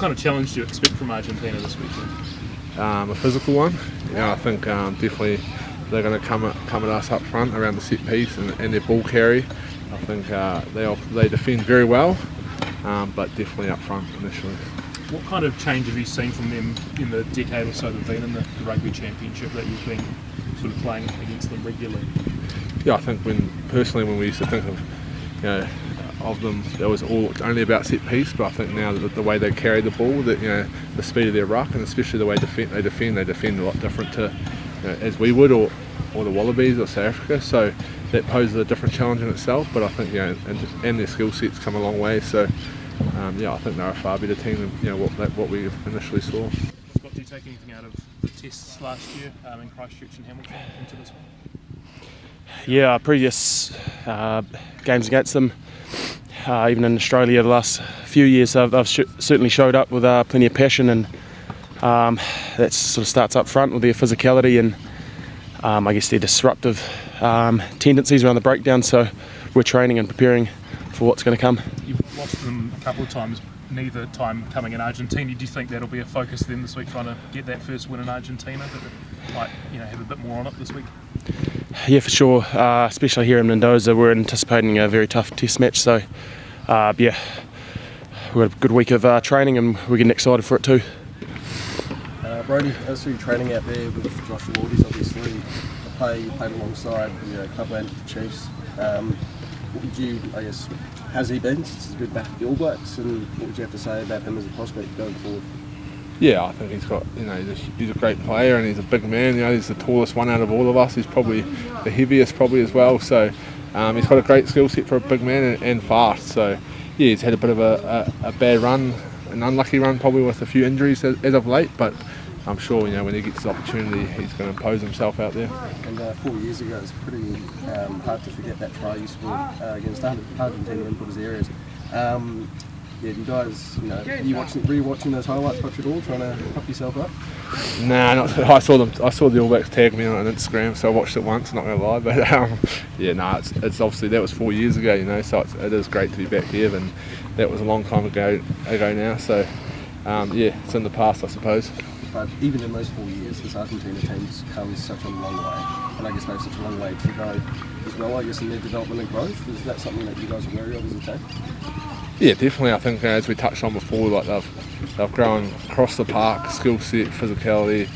kind of challenge do you expect from Argentina this weekend? A physical one. I think definitely they're going to come at us up front around the set piece and their ball carry. I think they defend very well, but definitely up front initially. What kind of change have you seen from them in the decade or so they've been in the Rugby Championship, that you've been sort of playing against them regularly? Yeah, I think when we used to think of them, it was only about set piece, but I think now that the way they carry the ball, that the speed of their ruck, and especially the way they defend a lot different to as we would, or the Wallabies or South Africa. So that poses a different challenge in itself. But I think and their skill sets come a long way. So I think they're a far better team than what we initially saw. Scott, do you take anything out of the tests last year in Christchurch and Hamilton into this one? Yeah, previous games against them, even in Australia the last few years, they've certainly showed up with plenty of passion, and that sort of starts up front with their physicality and I guess their disruptive tendencies around the breakdown. So we're training and preparing for what's going to come. You've lost them a couple of times, neither time coming in Argentina. Do you think that'll be a focus for them this week, trying to get that first win in Argentina, that it might have a bit more on it this week? Yeah, for sure, especially here in Mendoza. We're anticipating a very tough test match, so we've got a good week of training and we're getting excited for it too. Brodie, as you're training out there with Josh Wardies, obviously a player you played alongside, club-mate of the Chiefs. What would you, how's he been since he's been back at the All Blacks, and what would you have to say about him as a prospect going forward? Yeah, I think he's got, he's a great player and he's a big man. He's the tallest one out of all of us. He's probably the heaviest as well. So he's got a great skill set for a big man and fast. So yeah, he's had a bit of a bad run, an unlucky run probably with a few injuries as of late. But I'm sure when he gets his opportunity, he's going to impose himself out there. And 4 years ago, it's pretty hard to forget that try you scored against Argentina in Buenos Aires. Yeah, you guys, were you watching those highlights much at all, trying to pump yourself up? Nah, I saw the All Blacks tag me on Instagram, so I watched it once. Not gonna lie, but it's obviously that was 4 years ago, so it is great to be back here, and that was a long time ago now. So it's in the past, I suppose. But even in those 4 years, this Argentina team's come such a long way, and I guess they have such a long way to go as well. I guess in their development and growth, is that something that you guys are wary of as a team? Yeah, definitely. I think as we touched on before, they've grown across the park, skill set, physicality,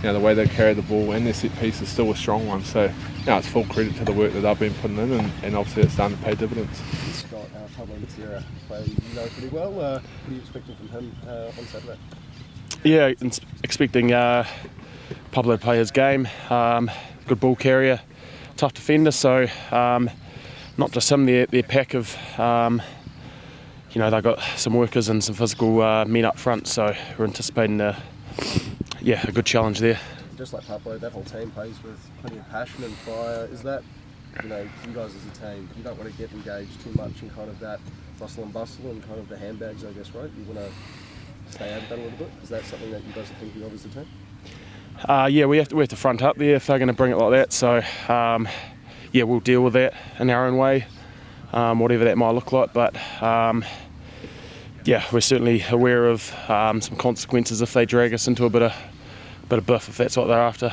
the way they carry the ball, and their set piece is still a strong one. So it's full credit to the work that they've been putting in, and obviously it's starting to pay dividends. Scott, Pablo Matera, player you know pretty well. What are you expecting from him on Saturday? Yeah, expecting Pablo to play his game. Good ball carrier, tough defender. So not just him, their pack of. They've got some workers and some physical men up front, so we're anticipating a good challenge there. Just like Pablo, that whole team plays with plenty of passion and fire. Is that, you guys as a team, you don't want to get engaged too much in kind of that bustle and bustle and kind of the handbags, I guess, right? You want to stay out of that a little bit? Is that something that you guys are thinking of as a team? We have to front up there if they're going to bring it like that. So, we'll deal with that in our own way, whatever that might look like. But we're certainly aware of some consequences if they drag us into a bit of biff, if that's what they're after.